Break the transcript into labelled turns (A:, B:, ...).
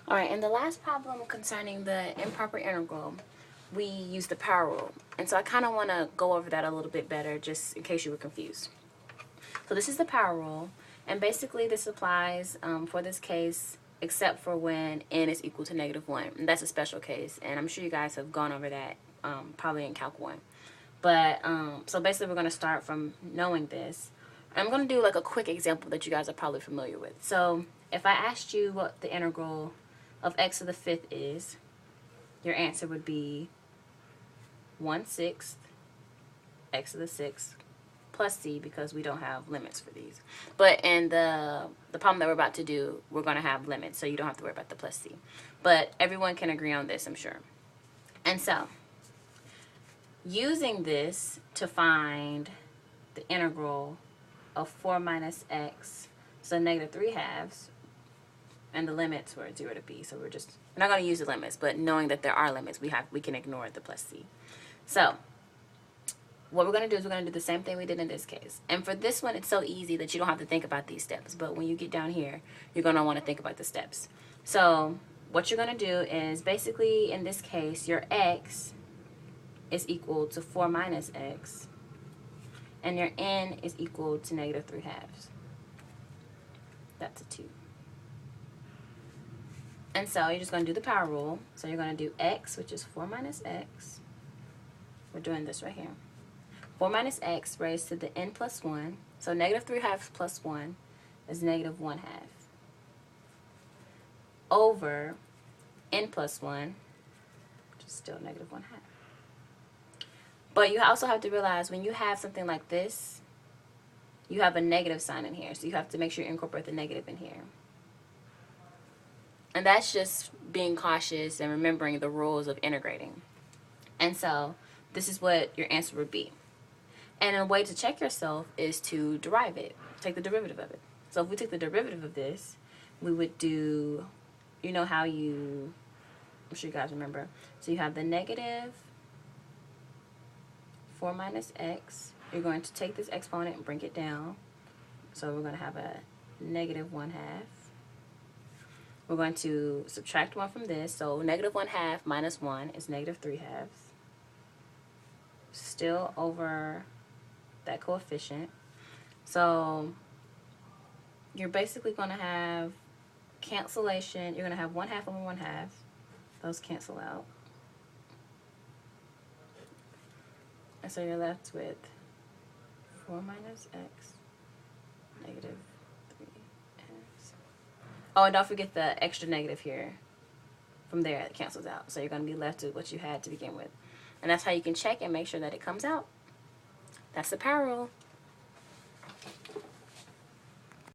A: All right, and the last problem concerning the improper integral, we use the power rule. And so I kind of want to go over that a little bit better just in case you were confused. So this is the power rule, and basically this applies for this case except for when n is equal to -1. And that's a special case, and I'm sure you guys have gone over that probably in Calc 1. But so basically we're going to start from knowing this. I'm going to do like a quick example that you guys are probably familiar with. So if I asked you what the integral of x to the 5th is, your answer would be 1/6 x to the 6th plus c, because we don't have limits for these. But in the problem that we're about to do, we're going to have limits, so you don't have to worry about the plus c. But everyone can agree on this, I'm sure. And so using this to find the integral of 4 minus x, so -3/2, and the limits were 0 to b, so we're not going to use the limits, but knowing that there are limits, we can ignore the plus c. So what we're going to do is we're going to do the same thing we did in this case. And for this one, it's so easy that you don't have to think about these steps, but when you get down here, you're going to want to think about the steps. So what you're going to do is basically, in this case, your x is equal to 4 minus x, and your n is equal to -3/2. That's a 2. And so you're just going to do the power rule. So you're going to do x, which is 4 minus x. We're doing this right here. 4 minus x raised to the n plus 1. So -3/2 plus 1 is -1/2. Over n plus 1, which is still -1/2. But you also have to realize when you have something like this, you have a negative sign in here. So you have to make sure you incorporate the negative in here. And that's just being cautious and remembering the rules of integrating. And so this is what your answer would be. And a way to check yourself is to derive it. Take the derivative of it. So if we took the derivative of this, we would do, you know how you, I'm sure you guys remember. So you have the negative 4 minus x. You're going to take this exponent and bring it down. So we're going to have a -1/2. We're going to subtract 1 from this. So -1/2 minus 1 is -3/2. Still over that coefficient. So you're basically going to have cancellation. You're going to have 1/2 over 1/2. Those cancel out. And so you're left with 4 minus x, -3/2. Oh, and don't forget the extra negative here. From there, it cancels out. So you're going to be left with what you had to begin with. And that's how you can check and make sure that it comes out. That's the power rule.